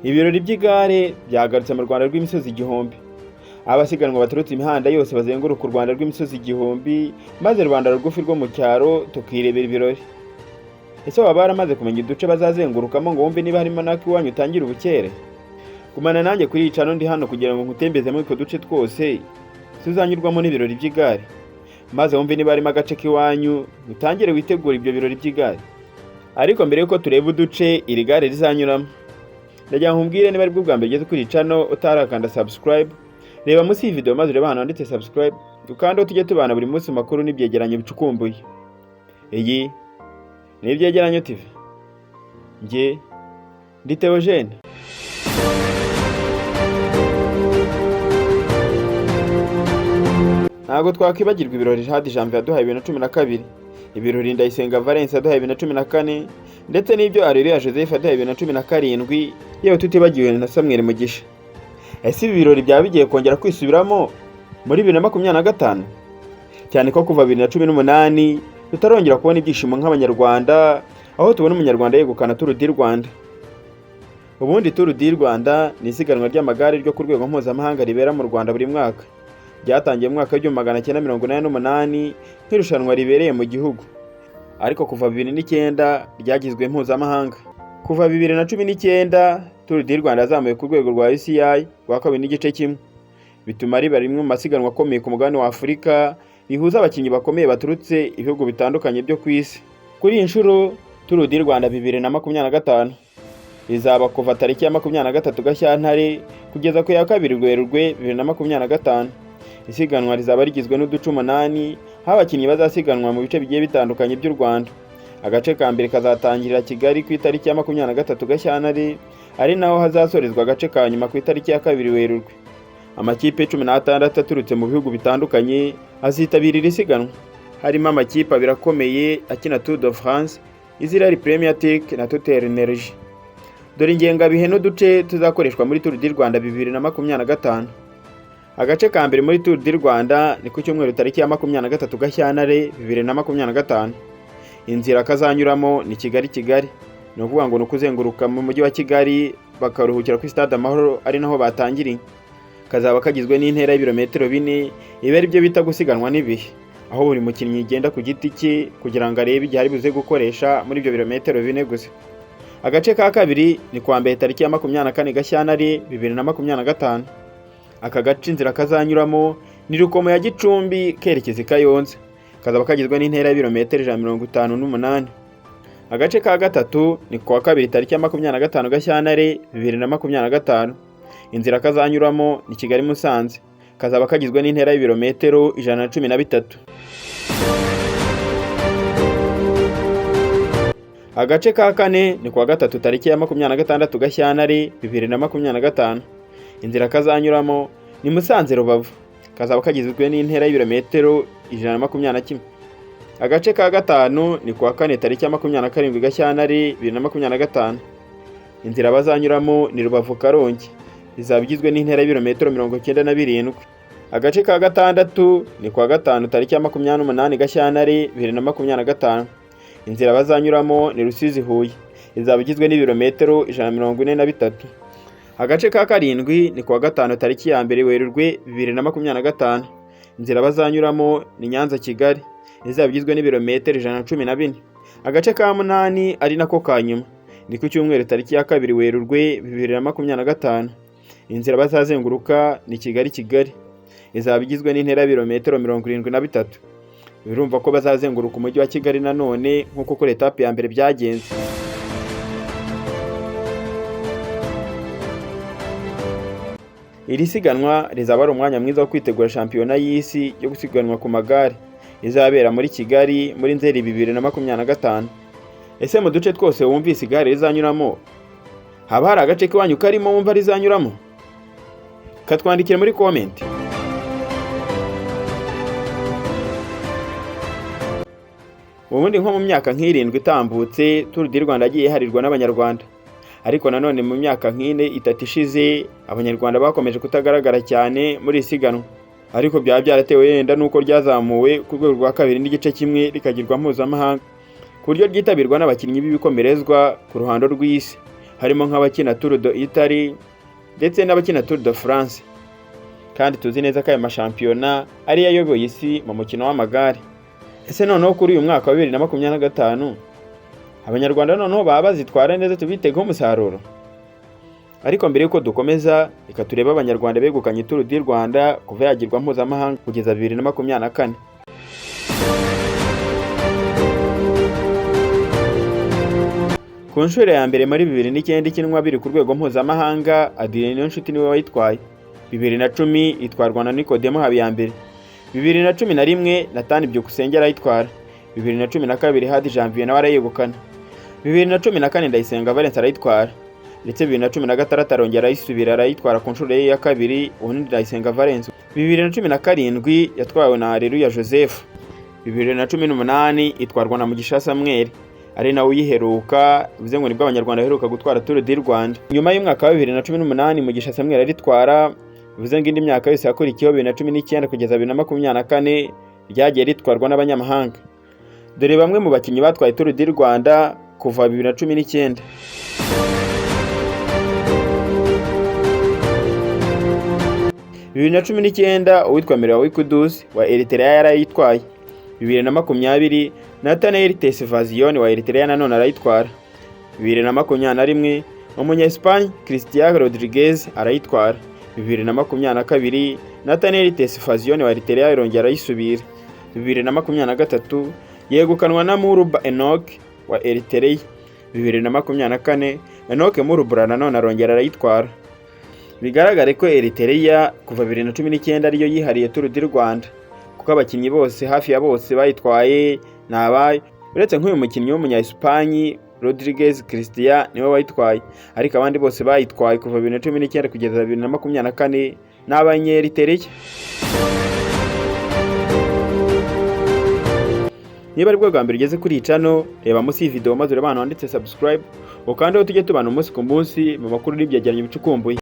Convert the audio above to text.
Ibirori by'igare byagarutse mu Rwanda rw'imisozi igihumbi. Abasiganwa baturutse imihanda yose bazenguruka u Rwanda rw'imisozi igihumbi, maze Rwanda rugufi rwo mu cyaro tukirebera ibirori. Ese waba baramaze kumenya uduce bazazengurukamo ngo wumve niba harimo n'ako iwanyu utangira ubukere? Gumana nanjye kuri icano ndi hano kugira ngo nkutembeze muri utwo duce twose tuzanyurwamo n'ibirori by'igare, maze wumve niba harimo agace k'iwanyu utangire witegura ibyo birori by'igare. Ariko mbere yuko tureba uduce iri gare rizanyuramo, ndagira ngo nkubwire niba ari bwo bwa mbere ugeze kuri icano utarakanda subscribe, reba munsi y'iyi video maze ureba ahantu handitse subscribe, dukandeho tujye tubana buri munsi makuru n'ibyegeranyo bicukumbuye. Iyi ni Ibyegeranyo TV. Njye ndi Theogene. Ntabwo twakwibagirwa ibirori Jihad Janvier yaduhaye 2012, ibirori Ndayisenga Valence yaduhaye 2014, ndetse n'ibyo Areruya Joseph yaduhaye 2017, yewe tutibagiwe na Samuel Mugisha. Ese ibi birori byaba bigiye kongera kwisubiramo muri 2025? Cyane ko kuva 2018 tutarongera kubona ibyishimo nk'abanyarwanda, aho tubona umunyarwanda yegukana Tour du Rwanda. Ubundi Tour du Rwanda ni isiganwa ry'amagare ryo ku rwego mpuzamahanga ribera mu Rwanda buri mwaka. Ryatangiye mu mwaka w'1988 nk'irushanwa ribereye mu gihugu, ariko kuva 2009 ryagizwe mpuzamahanga. Kuva 2019 Tour du Rwanda yazamuye ku rwego rwa UCI rwa 2.1, bituma riba rimwe mu masiganwa akomeye ku mugabane wa Afurika, rihuza abakinnyi bakomeye baturutse ibihugu bitandukanye byo ku isi. Kuri iyi nshuro Tour du Rwanda 2025 izaba kuva tariki ya 23 Gashyantare kugeza ku ya 2 Werurwe 2025. Isiganwa rizaba rigizwe n'uduce 8, aho abakinnyi bazasiganwa mu bice bigiye bitandukanye by'u Rwanda. Agace ka mbere kazatangirira Kigali ku itariki ya 23 Gashyantare, ari naho hazasorezwa agace ka nyuma ku itariki ya 2 Werurwe. Amakipe 16 aturutse mu bihugu bitandukanye azitabirira isiganwa, harimo amakipe abiri akomeye akina Tour de France, Israel Premier Tech na Total Energy. Dore ingengabihe n'uduce tuzakoreshwa muri Tour du Rwanda 2025. Agace ka mbere muri Tour du Rwanda ni ku cyumweru tariki ya 23 Gashyantare 2025. Inzira kazanyuramo ni Kigali, ni ukuvuga ngo nukuzenguruka mu mujyi wa Kigali bakaruhukira ku Stade Amahoro, ari naho batangiriye. Kazaba kagizwe n'intera y'ibirometero 4, ibi ari byo bita gusiganwa n'ibihe, aho buri mukinnyi agenda ku giti cye kugira ngo arebe igihe ari buze gukoresha muri ibyo birometero 4 gusa. Agace ka kabiri ni kwa mbere tariki ya 24 Gashyantare 2025. Aka gace inzira kazanyuramo ni Rukomo ya Gicumbi kerekeza Kayonza, kazaba kagizwe n'intera y'ibirometero 158. Agace ka gatatu ni kwa kabiri tariki ya 25 Gashyantare 2025. Inzira kazanyuramo ni Kigali Musanze, kazaba kagizwe n'intera y'ibirometero 113. Agace ka kane ni kwa gatatu tariki ya 26 Gashyantare 2025. Inzira kazanyuramo ni Musanze Rubavu, kazaba kagizwe n'intera y'ibirometero 121. Agace ka gatanu ni kwa kane tariki ya 27 Gashyantare 2025. Inzira bazanyuramo ni Rubavu Karongi, izaba igizwe n'intera y'ibirometero 97. Agace ka gatandatu ni kwa gatanu tariki ya 28 Gashyantare 2025. Inzira bazanyuramo ni Rusizi Huye, izaba igizwe n'ibirometero 143. Agace ka karindwi ni kwa gatanu tariki ya 1 Werurwe 2025. Inzira bazanyuramo ni Nyanza Kigali, izaba igizwe n'ibirometero 114. Agace ka munani ari nako ka nyuma ni ku cyumweru tariki ya 2 Werurwe 2025. Inzira bazazenguruka ni Kigali, izaba igizwe n'intera y'ibirometero 73. Birumva ko bazazenguruka umujyi wa Kigali nanone nk'uko kuri etape ya mbere byagenze. Iri siganwa rizaba ari umwanya mwiza wo kwitegura shampiyona y'isi yo gusiganwa ku magare, izabera muri Kigali muri Nzeri 2025. Ese mu duce twose wumvise igare rizanyuramo, haba hari agace k'iwanyu karimo wumva rizanyuramo? Katwandikire muri comment. Ubundi nko mu myaka nk'irindwi itambutse Tour du Rwanda yagiye harirwa n'abanyarwanda, ariko nanone mu myaka nk'ine itatu ishize abanyarwanda bakomeje kutagaragara cyane muri isiganwa, ariko byaba byaratewe yenda nuko ryazamuwe ku rwego rwa 2.1 rikagirwa mpuzamahanga, ku buryo ryitabirwa n'abakinnyi b'ibikomerezwa ku ruhando rw'isi. harimo nk'abakina Tour d'Italie ndetse n'abakina Tour de France. Kandi tuzi neza ko aya mashampiyona ari yayoboye isi mu mukino w'amagare. Ese noneho kuri uyu mwaka wa 2025 Abanyarwanda noneho baba bazitwara neza tubitegeho umusaruro? Ariko mbere yuko dukomeza, reka turebe Abanyarwanda begukanye Tour du Rwanda kuva yagirwa mpuzamahanga kugeza 2024. Ku nshuro ya mbere muri 2009 ikinwa biri ku rwego mpuzamahanga, Adrien Niyonshuti niwe wayitwaye. 2010 itwarwa na Nikodemo Habiyambere. 2011 Nathan Byukusenge arayitwara. 2012 Hadi Janvier nawe arayegukana. 2014 Ndayisenga Valens arayitwara. Ndetse 2016 arongera ayisubira arayitwara ku nshuro ye ya kabiri, ubundi Ndayisenga Valens. 2017 yatwawe na Areruya Joseph. 2018 itwarwa na Mugisha Samuel, ari nawe uyiheruka, bivuze ngo nibwo Abanyarwanda baheruka gutwara Tour du Rwanda. Nyuma y'umwaka wa 2018 Mugisha Samuel aritwara, bivuze ngo indi myaka yose yakurikiyeho 2019 kugeza 2024 ryagiye ritwarwa n'abanyamahanga. Dore bamwe mu bakinnyi batwaye Tour du Rwanda kuva 2019. Bibiri na 19 uwitwa Mirawi Kudus wa Eritrea yarayitwaye. 2020 Nathaniel Tesfazion wa Eritrea nanone arayitwara. 2021 umunya-Espagne Cristiano Rodriguez arayitwara. 2022 Nathaniel Tesfazion wa Eritrea irongera arayisubira. 2023 yegukanwa na Muruba Enoch wa Eritrea. 2024 Enoch Murubra nanone arongera arayitwara. Bigaragare ko Eritrea kuva 2019 ariyo yihariye Tour du Rwanda, kuko abakinnyi bose hafi ya bose bayitwaye nabaye, uretse nk'uyu mukinnyi w'umunya-Espagne Rodriguez Cristiano niwe wayitwaye, ariko abandi bose bayitwaye kuva 2019 kugeza 2024 n'abanye-Eritrea. Niba ari bwo bwa mbere ugeze kuri iyi channel, reba munsi iyi video maze urebe ahantu handitse subscribe, ukandeho tujye tubana umunsi ku munsi mu makuru n'ibyegeranyo bicukumbuye.